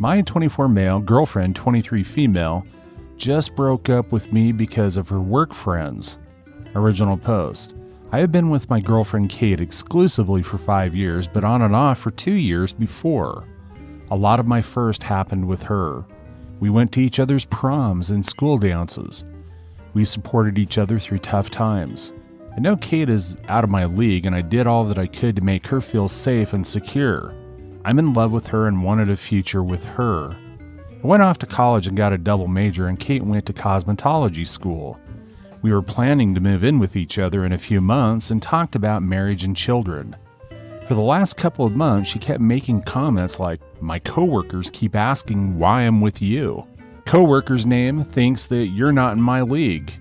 My 24 male, girlfriend 23 female, just broke up with me because of her work friends. Original post. I have been with my girlfriend Kate exclusively for 5 years, but on and off for 2 years before. A lot of my first happened with her. We went to each other's proms and school dances. We supported each other through tough times. I know Kate is out of my league, and I did all that I could to make her feel safe and secure. I'm in love with her and wanted a future with her. I went off to college and got a double major, and Kate went to cosmetology school. We were planning to move in with each other in a few months and talked about marriage and children. For the last couple of months, she kept making comments like, "My coworkers keep asking why I'm with you. Coworker's name thinks that you're not in my league.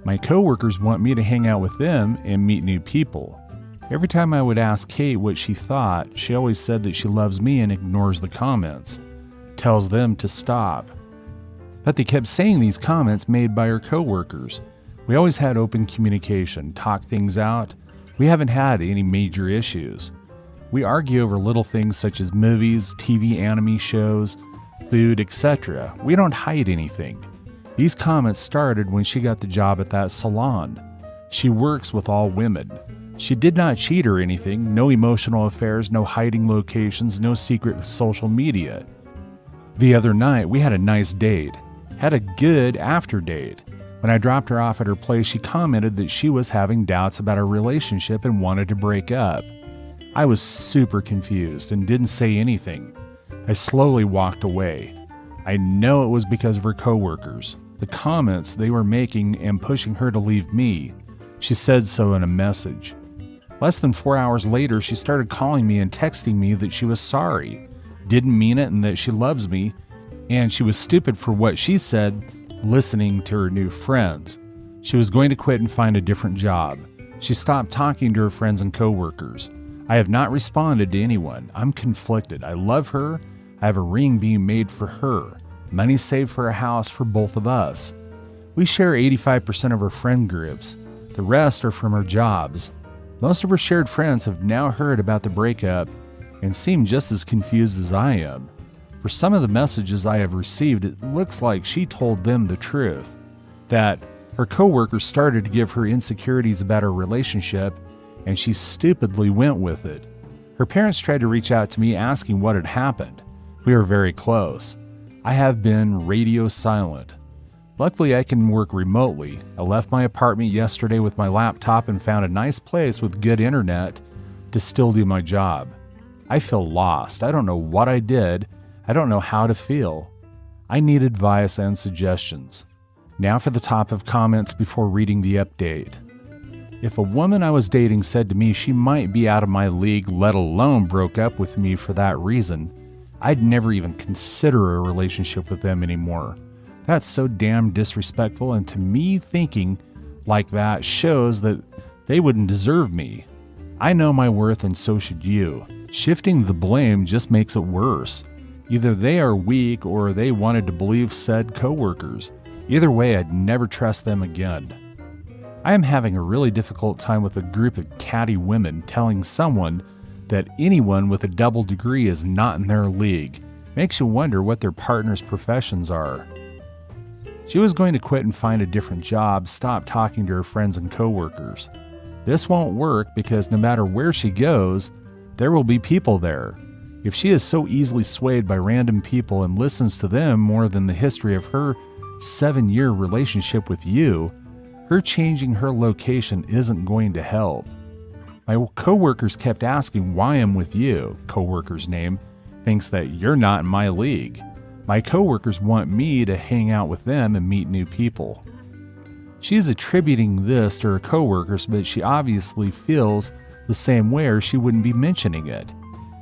My coworkers want me to hang out with them and meet new people." Every time I would ask Kate what she thought, she always said that she loves me and ignores the comments, tells them to stop. But they kept saying these comments made by her coworkers. We always had open communication, talked things out. We haven't had any major issues. We argue over little things such as movies, TV anime shows, food, etc. We don't hide anything. These comments started when she got the job at that salon. She works with all women. She did not cheat or anything, no emotional affairs, no hiding locations, no secret social media. The other night, we had a nice date, had a good after date. When I dropped her off at her place, she commented that she was having doubts about our relationship and wanted to break up. I was super confused and didn't say anything. I slowly walked away. I know it was because of her coworkers, the comments they were making and pushing her to leave me. She said so in a message. Less than 4 hours later, she started calling me and texting me that she was sorry, didn't mean it, and that she loves me, and she was stupid for what she said, listening to her new friends. She was going to quit and find a different job. She stopped talking to her friends and coworkers. I have not responded to anyone. I'm conflicted. I love her. I have a ring being made for her. Money saved for a house for both of us. We share 85% of our friend groups. The rest are from our jobs. Most of her shared friends have now heard about the breakup and seem just as confused as I am. For some of the messages I have received, it looks like she told them the truth, that her coworkers started to give her insecurities about her relationship, and she stupidly went with it. Her parents tried to reach out to me asking what had happened. We are very close. I have been radio silent. Luckily, I can work remotely. I left my apartment yesterday with my laptop and found a nice place with good internet to still do my job. I feel lost. I don't know what I did. I don't know how to feel. I need advice and suggestions. Now for the top of comments before reading the update. If a woman I was dating said to me she might be out of my league, let alone broke up with me for that reason, I'd never even consider a relationship with them anymore. That's so damn disrespectful, and to me, thinking like that shows that they wouldn't deserve me. I know my worth, and so should you. Shifting the blame just makes it worse. Either they are weak or they wanted to believe said coworkers. Either way, I'd never trust them again. I am having a really difficult time with a group of catty women telling someone that anyone with a double degree is not in their league. Makes you wonder what their partner's professions are. She was going to quit and find a different job, stop talking to her friends and coworkers. This won't work because no matter where she goes, there will be people there. If she is so easily swayed by random people and listens to them more than the history of her 7-year relationship with you, her changing her location isn't going to help. My coworkers kept asking why I'm with you. Coworker's name thinks that you're not in my league. My coworkers want me to hang out with them and meet new people. She is attributing this to her coworkers, but she obviously feels the same way or she wouldn't be mentioning it.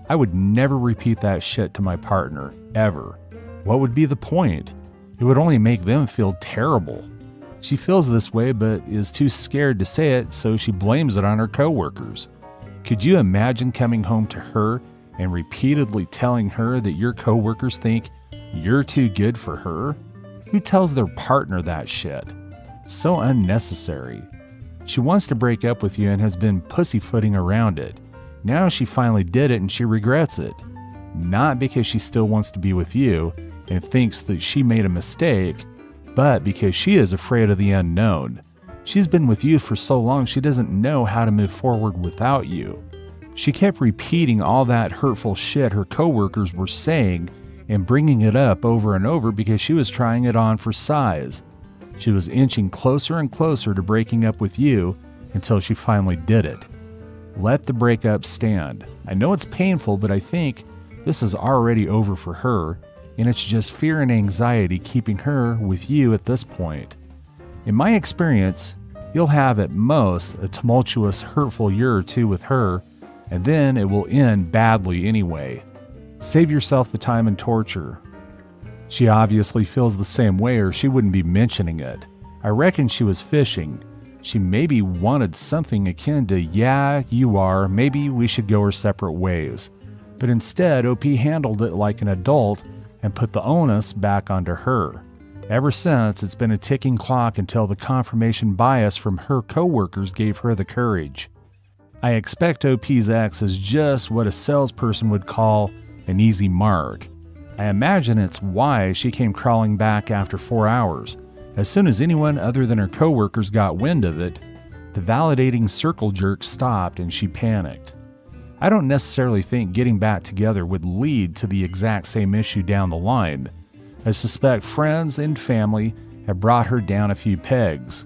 I would never repeat that shit to my partner, ever. What would be the point? It would only make them feel terrible. She feels this way but is too scared to say it, so she blames it on her coworkers. Could you imagine coming home to her and repeatedly telling her that your coworkers think you're too good for her? Who tells their partner that shit? So unnecessary. She wants to break up with you and has been pussyfooting around it. Now she finally did it and she regrets it. not because she still wants to be with you and thinks that she made a mistake, but because she is afraid of the unknown. She's been with you for so long she doesn't know how to move forward without you. She kept repeating all that hurtful shit her coworkers were saying and bringing it up over and over because she was trying it on for size. She was inching closer and closer to breaking up with you until she finally did it. Let the breakup stand. I know it's painful, but I think this is already over for her, and it's just fear and anxiety keeping her with you at this point. In my experience, you'll have at most a tumultuous, hurtful year or two with her, and then it will end badly anyway. Save yourself the time and torture. She obviously feels the same way or she wouldn't be mentioning it. I reckon she was fishing. She maybe wanted something akin to, yeah, you are, maybe we should go our separate ways. But instead, OP handled it like an adult and put the onus back onto her. Ever since, it's been a ticking clock until the confirmation bias from her coworkers gave her the courage. I expect OP's ex is just what a salesperson would call an easy mark. I imagine it's why she came crawling back after 4 hours. As soon as anyone other than her coworkers got wind of it, the validating circle jerk stopped and she panicked. I don't necessarily think getting back together would lead to the exact same issue down the line. I suspect friends and family have brought her down a few pegs.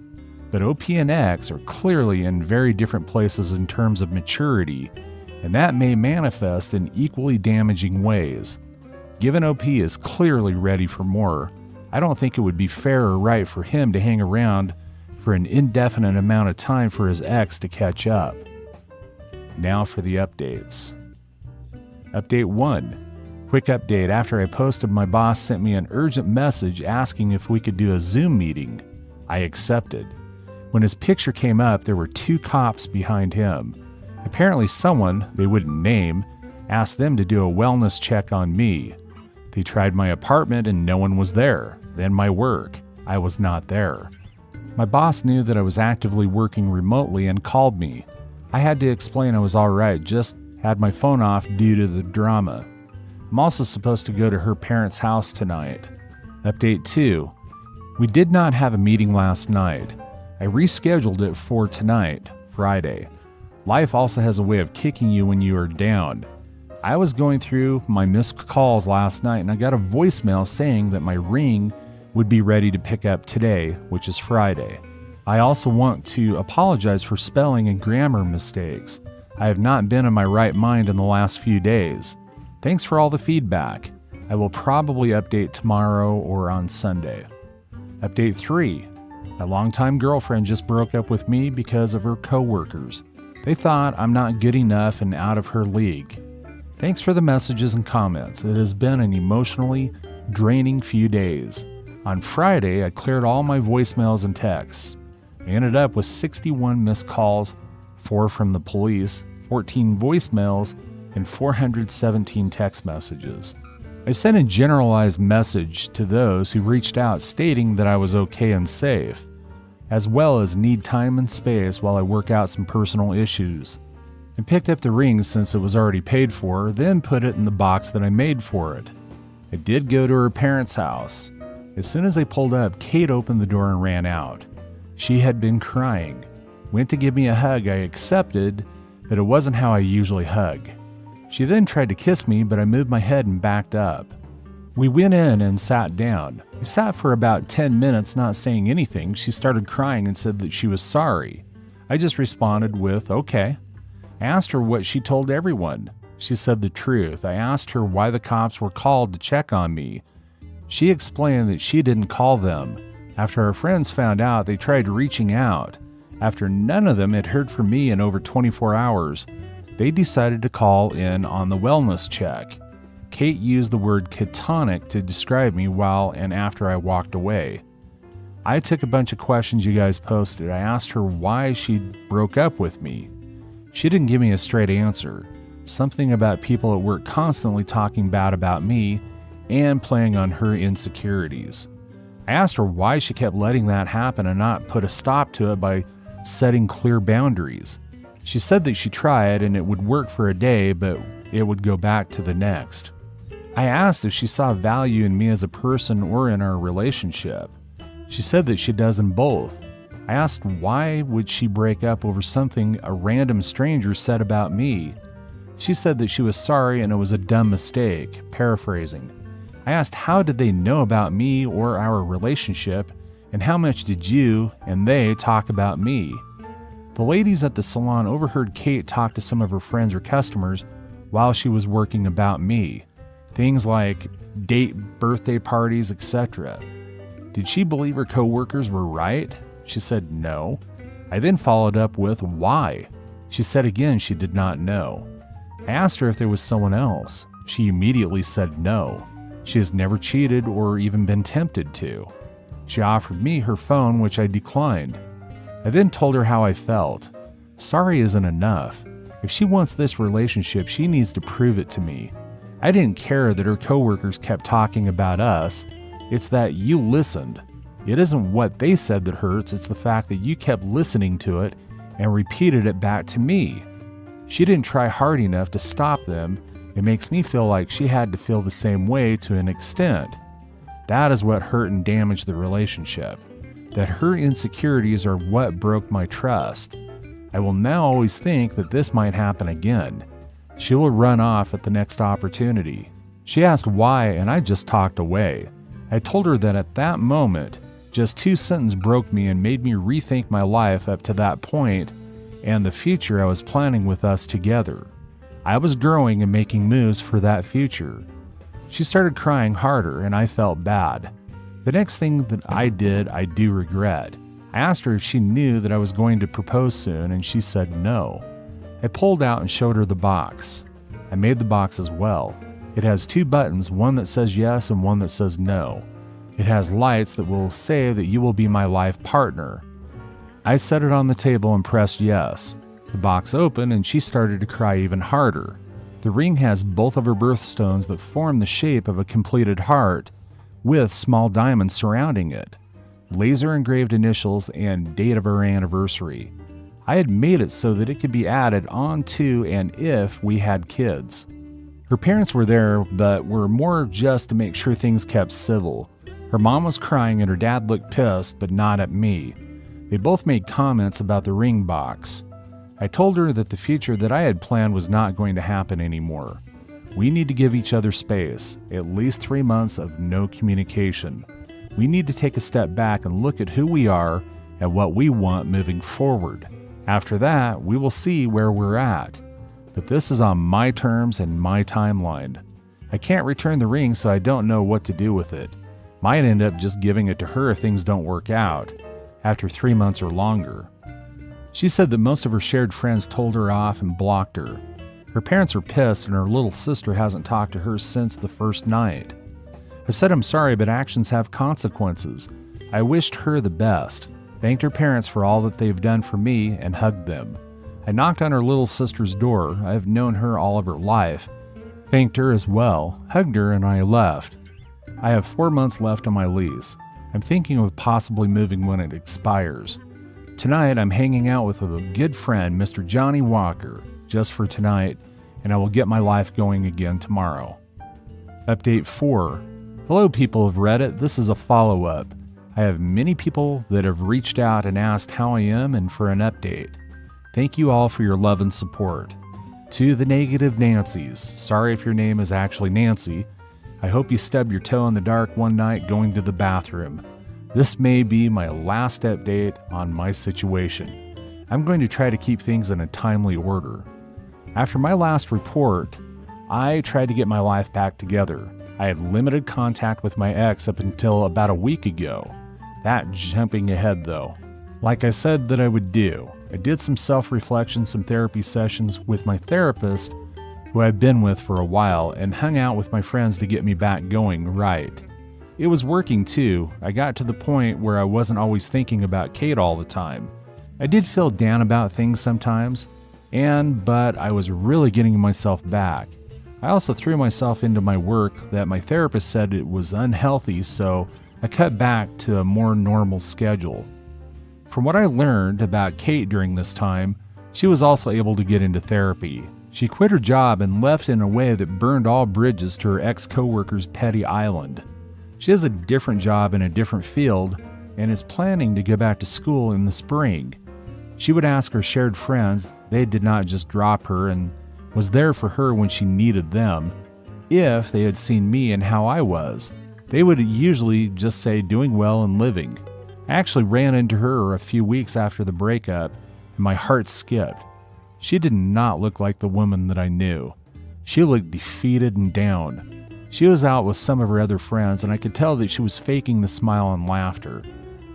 But OP and X are clearly in very different places in terms of maturity, and that may manifest in equally damaging ways. Given OP is clearly ready for more, I don't think it would be fair or right for him to hang around for an indefinite amount of time for his ex to catch up. Now for the updates. Update 1. Quick update. After I posted, my boss sent me an urgent message asking if we could do a Zoom meeting. I accepted. When his picture came up, there were 2 cops behind him. Apparently someone, they wouldn't name, asked them to do a wellness check on me. They tried my apartment and no one was there. Then my work. I was not there. My boss knew that I was actively working remotely and called me. I had to explain I was alright, just had my phone off due to the drama. I'm also supposed to go to her parents' house tonight. Update 2. We did not have a meeting last night. I rescheduled it for tonight, Friday. Life also has a way of kicking you when you are down. I was going through my missed calls last night and I got a voicemail saying that my ring would be ready to pick up today, which is Friday. I also want to apologize for spelling and grammar mistakes. I have not been in my right mind in the last few days. Thanks for all the feedback. I will probably update tomorrow or on Sunday. Update 3. My longtime girlfriend just broke up with me because of her coworkers. They thought I'm not good enough and out of her league. Thanks for the messages and comments. It has been an emotionally draining few days. On Friday, I cleared all my voicemails and texts. I ended up with 61 missed calls, 4 from the police, 14 voicemails, and 417 text messages. I sent a generalized message to those who reached out stating that I was okay and safe, as well as need time and space while I work out some personal issues. I picked up the ring since it was already paid for, then put it in the box that I made for it. I did go to her parents' house. As soon as I pulled up, Kate opened the door and ran out. She had been crying. Went to give me a hug. I accepted, but it wasn't how I usually hug. She then tried to kiss me, but I moved my head and backed up. We went in and sat down. We sat for about 10 minutes not saying anything. She started crying and said that she was sorry. I just responded with, okay. I asked her what she told everyone. She said the truth. I asked her why the cops were called to check on me. She explained that she didn't call them. After her friends found out, they tried reaching out. After none of them had heard from me in over 24 hours, they decided to call in on the wellness check. Kate used the word catonic to describe me while and after I walked away. I took a bunch of questions you guys posted. I asked her why she broke up with me. She didn't give me a straight answer. Something about people at work constantly talking bad about me and playing on her insecurities. I asked her why she kept letting that happen and not put a stop to it by setting clear boundaries. She said that she tried and it would work for a day, but it would go back to the next. I asked if she saw value in me as a person or in our relationship. She said that she does in both. I asked why would she break up over something a random stranger said about me. She said that she was sorry and it was a dumb mistake, paraphrasing. I asked how did they know about me or our relationship, and how much did you and they talk about me? The ladies at the salon overheard Kate talk to some of her friends or customers while she was working about me. Things like date, birthday parties, etc. Did she believe her coworkers were right? She said no. I then followed up with why. She said again she did not know. I asked her if there was someone else. She immediately said no. She has never cheated or even been tempted to. She offered me her phone, which I declined. I then told her how I felt. Sorry isn't enough. If she wants this relationship, she needs to prove it to me. I didn't care that her coworkers kept talking about us. It's that you listened. It isn't what they said that hurts, it's the fact that you kept listening to it and repeated it back to me. She didn't try hard enough to stop them. It makes me feel like she had to feel the same way to an extent. That is what hurt and damaged the relationship. That her insecurities are what broke my trust. I will now always think that this might happen again. She will run off at the next opportunity. She asked why, and I just talked away. I told her that at that moment, just 2 sentences broke me and made me rethink my life up to that point and the future I was planning with us together. I was growing and making moves for that future. She started crying harder, and I felt bad. The next thing that I did, I do regret. I asked her if she knew that I was going to propose soon, and she said no. I pulled out and showed her the box. I made the box as well. It has 2 buttons, one that says yes and one that says no. It has lights that will say that you will be my life partner. I set it on the table and pressed yes. The box opened and she started to cry even harder. The ring has both of her birthstones that form the shape of a completed heart, with small diamonds surrounding it, laser engraved initials and date of our anniversary. I had made it so that it could be added on to and if we had kids. Her parents were there, but were more just to make sure things kept civil. Her mom was crying and her dad looked pissed, but not at me. They both made comments about the ring box. I told her that the future that I had planned was not going to happen anymore. We need to give each other space, at least 3 months of no communication. We need to take a step back and look at who we are and what we want moving forward. After that, we will see where we're at. But this is on my terms and my timeline. I can't return the ring, so I don't know what to do with it. Might end up just giving it to her if things don't work out, after 3 months or longer. She said that most of her shared friends told her off and blocked her. Her parents are pissed and her little sister hasn't talked to her since the first night. I said I'm sorry, but actions have consequences. I wished her the best, thanked her parents for all that they've done for me, and hugged them. I knocked on her little sister's door. I have known her all of her life. Thanked her as well, hugged her, and I left. I have 4 months left on my lease. I'm thinking of possibly moving when it expires. Tonight, I'm hanging out with a good friend, Mr. Johnny Walker, just for tonight, and I will get my life going again tomorrow. Update 4. Hello, people of Reddit. This is a follow-up. I have many people that have reached out and asked how I am and for an update. Thank you all for your love and support. To the negative Nancys, sorry if your name is actually Nancy. I hope you stubbed your toe in the dark one night going to the bathroom. This may be my last update on my situation. I'm going to try to keep things in a timely order. After my last report, I tried to get my life back together. I had limited contact with my ex up until about a week ago. That jumping ahead though. Like I said that I would do, I did some self-reflection, some therapy sessions with my therapist, who I've been with for a while, and hung out with my friends to get me back going right. It was working too. I got to the point where I wasn't always thinking about Kate all the time. I did feel down about things sometimes, but I was really getting myself back. I also threw myself into my work that my therapist said it was unhealthy, so I cut back to a more normal schedule. From what I learned about Kate during this time, she was also able to get into therapy. She quit her job and left in a way that burned all bridges to her ex-coworker's petty island. She has a different job in a different field and is planning to go back to school in the spring. She would ask her shared friends, they did not just drop her and was there for her when she needed them, if they had seen me and how I was. They would usually just say doing well and living. I actually ran into her a few weeks after the breakup and my heart skipped. She did not look like the woman that I knew. She looked defeated and down. She was out with some of her other friends and I could tell that she was faking the smile and laughter.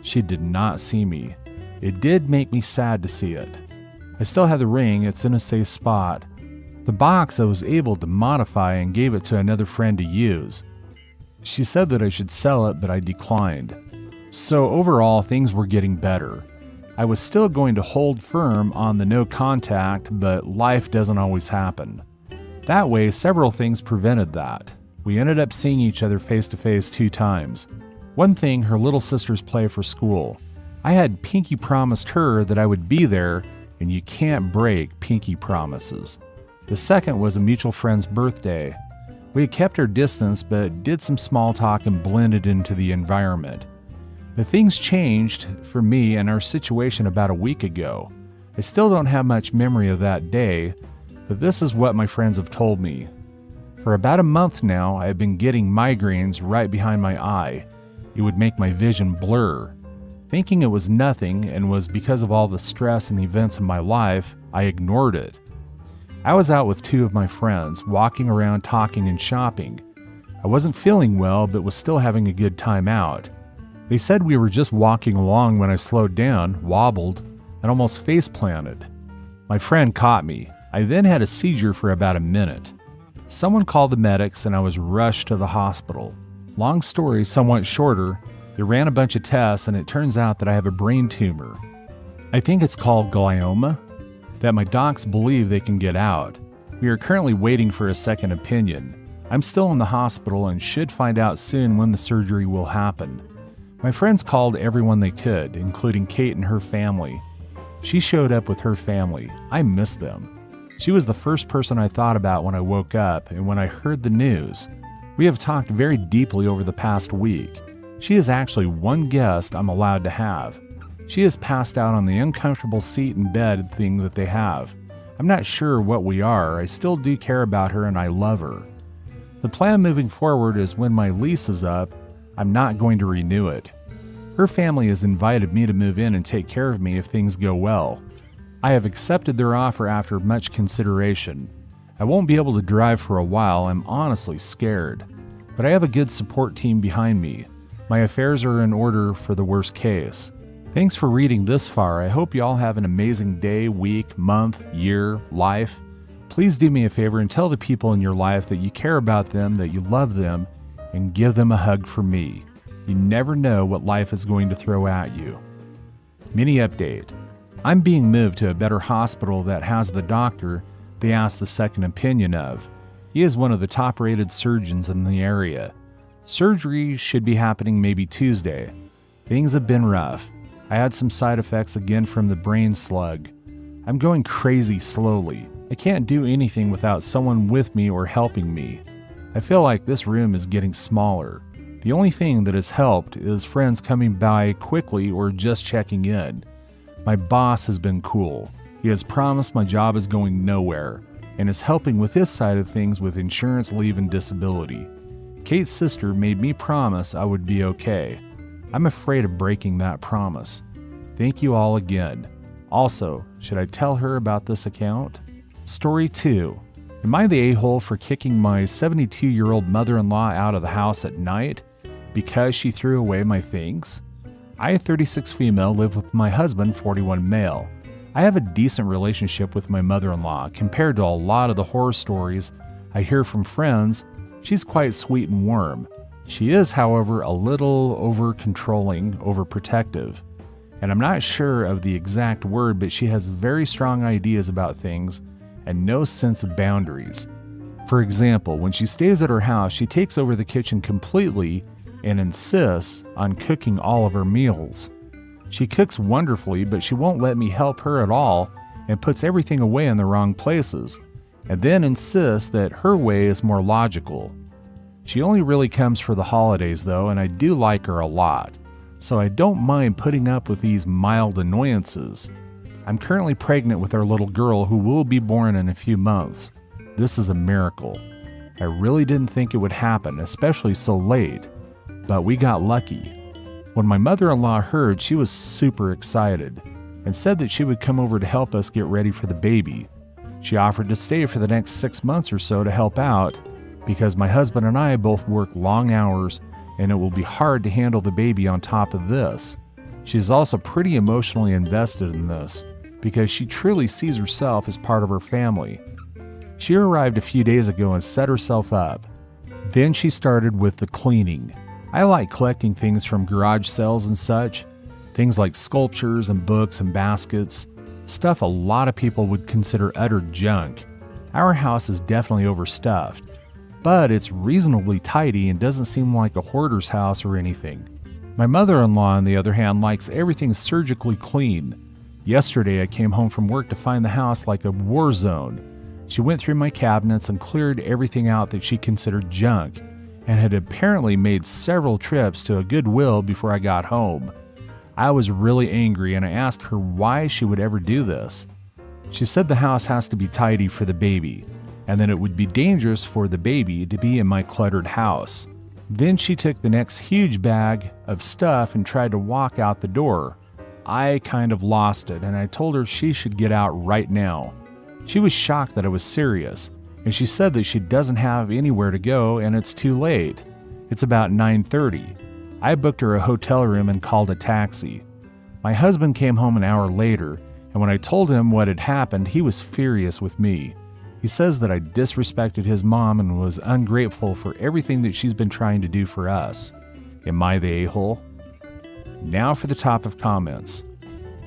She did not see me. It did make me sad to see it. I still have the ring, it's in a safe spot. The box I was able to modify and gave it to another friend to use. She said that I should sell it, but I declined. So overall, things were getting better. I was still going to hold firm on the no contact, but life doesn't always happen. That way, several things prevented that. We ended up seeing each other face to face 2 times. One thing, her little sisters play for school. I had pinky promised her that I would be there, and you can't break pinky promises. The second was a mutual friend's birthday. We had kept our distance, but did some small talk and blended into the environment. But things changed for me and our situation about a week ago. I still don't have much memory of that day, but this is what my friends have told me. For about a month now, I have been getting migraines right behind my eye. It would make my vision blur. Thinking it was nothing and was because of all the stress and events in my life, I ignored it. I was out with 2 of my friends, walking around talking and shopping. I wasn't feeling well, but was still having a good time out. They said we were just walking along when I slowed down, wobbled, and almost face planted. My friend caught me. I then had a seizure for about a minute. Someone called the medics and I was rushed to the hospital. Long story, somewhat shorter, they ran a bunch of tests and it turns out that I have a brain tumor. I think it's called glioma, that my docs believe they can get out. We are currently waiting for a second opinion. I'm still in the hospital and should find out soon when the surgery will happen. My friends called everyone they could, including Kate and her family. She showed up with her family. I miss them. She was the first person I thought about when I woke up and when I heard the news. We have talked very deeply over the past week. She is actually one guest I'm allowed to have. She has passed out on the uncomfortable seat and bed thing that they have. I'm not sure what we are. I still do care about her and I love her. The plan moving forward is when my lease is up, I'm not going to renew it. Her family has invited me to move in and take care of me if things go well. I have accepted their offer after much consideration. I won't be able to drive for a while. I'm honestly scared. But I have a good support team behind me. My affairs are in order for the worst case. Thanks for reading this far. I hope you all have an amazing day, week, month, year, life. Please do me a favor and tell the people in your life that you care about them, that you love them, and give them a hug for me. You never know what life is going to throw at you. Mini update. I'm being moved to a better hospital that has the doctor they asked the second opinion of. He is one of the top-rated surgeons in the area. Surgery should be happening maybe Tuesday. Things have been rough. I had some side effects again from the brain slug. I'm going crazy slowly. I can't do anything without someone with me or helping me. I feel like this room is getting smaller. The only thing that has helped is friends coming by quickly or just checking in. My boss has been cool. He has promised my job is going nowhere and is helping with his side of things with insurance, leave, and disability. Kate's sister made me promise I would be okay. I'm afraid of breaking that promise. Thank you all again. Also, should I tell her about this account? Story 2. Am I the a-hole for kicking my 72-year-old mother-in-law out of the house at night because she threw away my things? I, 36 female, live with my husband, 41 male. I have a decent relationship with my mother-in-law compared to a lot of the horror stories I hear from friends. She's quite sweet and warm. She is, however, a little over-controlling, overprotective. And I'm not sure of the exact word, but she has very strong ideas about things and no sense of boundaries. For example, when she stays at her house, she takes over the kitchen completely and insists on cooking all of her meals. She cooks wonderfully, but she won't let me help her at all and puts everything away in the wrong places. and then insists that her way is more logical. She only really comes for the holidays though, and I do like her a lot, so I don't mind putting up with these mild annoyances. I'm currently pregnant with our little girl who will be born in a few months. This is a miracle. I really didn't think it would happen, especially so late, but we got lucky. When my mother-in-law heard, she was super excited and said that she would come over to help us get ready for the baby. She offered to stay for the next 6 months or so to help out because my husband and I both work long hours and it will be hard to handle the baby on top of this. She's also pretty emotionally invested in this because she truly sees herself as part of her family. She arrived a few days ago and set herself up. Then she started with the cleaning. I like collecting things from garage sales and such, things like sculptures and books and baskets, stuff a lot of people would consider utter junk. Our house is definitely overstuffed, but it's reasonably tidy and doesn't seem like a hoarder's house or anything. My mother-in-law, on the other hand, likes everything surgically clean. Yesterday, I came home from work to find the house like a war zone. She went through my cabinets and cleared everything out that she considered junk, and had apparently made several trips to a Goodwill before I got home. I was really angry and I asked her why she would ever do this. She said the house has to be tidy for the baby, and that it would be dangerous for the baby to be in my cluttered house. Then she took the next huge bag of stuff and tried to walk out the door. I kind of lost it and I told her she should get out right now. She was shocked that I was serious, and she said that she doesn't have anywhere to go and it's too late. It's about 9:30. I booked her a hotel room and called a taxi. My husband came home an hour later, and when I told him what had happened, he was furious with me. He says that I disrespected his mom and was ungrateful for everything that she's been trying to do for us. Am I the a-hole? Now for the top of comments.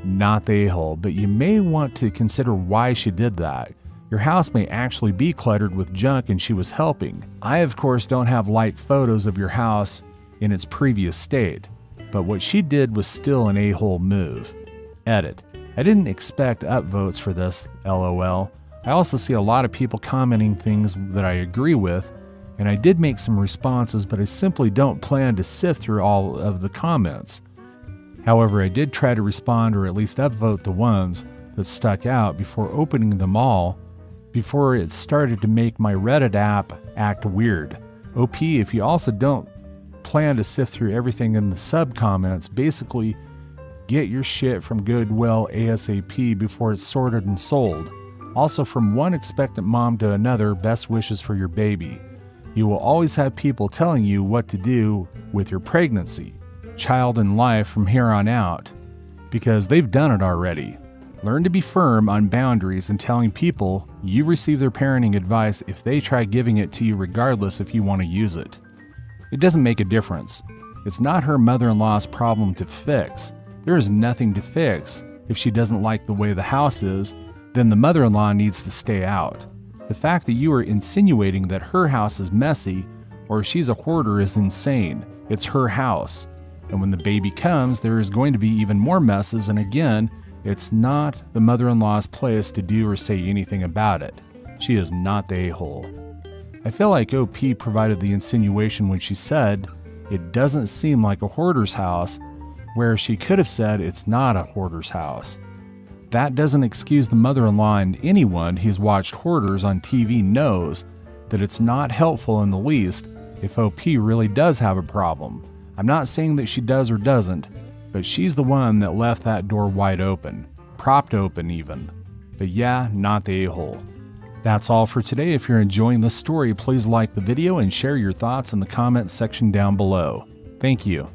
Not the a-hole, but you may want to consider why she did that. Your house may actually be cluttered with junk and she was helping. I, of course, don't have light photos of your house in its previous state, but what she did was still an a-hole move. Edit. I didn't expect upvotes for this, lol. I also see a lot of people commenting things that I agree with, and I did make some responses, but I simply don't plan to sift through all of the comments. However, I did try to respond or at least upvote the ones that stuck out before opening them all, before it started to make my Reddit app act weird. OP, if you also don't plan to sift through everything in the sub comments, basically get your shit from Goodwill ASAP before it's sorted and sold. Also, from one expectant mom to another, best wishes for your baby. You will always have people telling you what to do with your pregnancy, child, and life from here on out, because they've done it already. Learn to be firm on boundaries and telling people you receive their parenting advice if they try giving it to you regardless if you want to use it. It doesn't make a difference. It's not her mother-in-law's problem to fix. There is nothing to fix. If she doesn't like the way the house is, then the mother-in-law needs to stay out. The fact that you are insinuating that her house is messy or she's a hoarder is insane. It's her house. And when the baby comes, there is going to be even more messes, and again, it's not the mother-in-law's place to do or say anything about it. She is not the a-hole. I feel like OP provided the insinuation when she said, "It doesn't seem like a hoarder's house," where she could have said, "It's not a hoarder's house." That doesn't excuse the mother-in-law, and anyone who's watched hoarders on TV knows that it's not helpful in the least if OP really does have a problem. I'm not saying that she does or doesn't, but she's the one that left that door wide open, propped open even. But yeah, not the a-hole. That's all for today. If you're enjoying this story, please like the video and share your thoughts in the comments section down below. Thank you.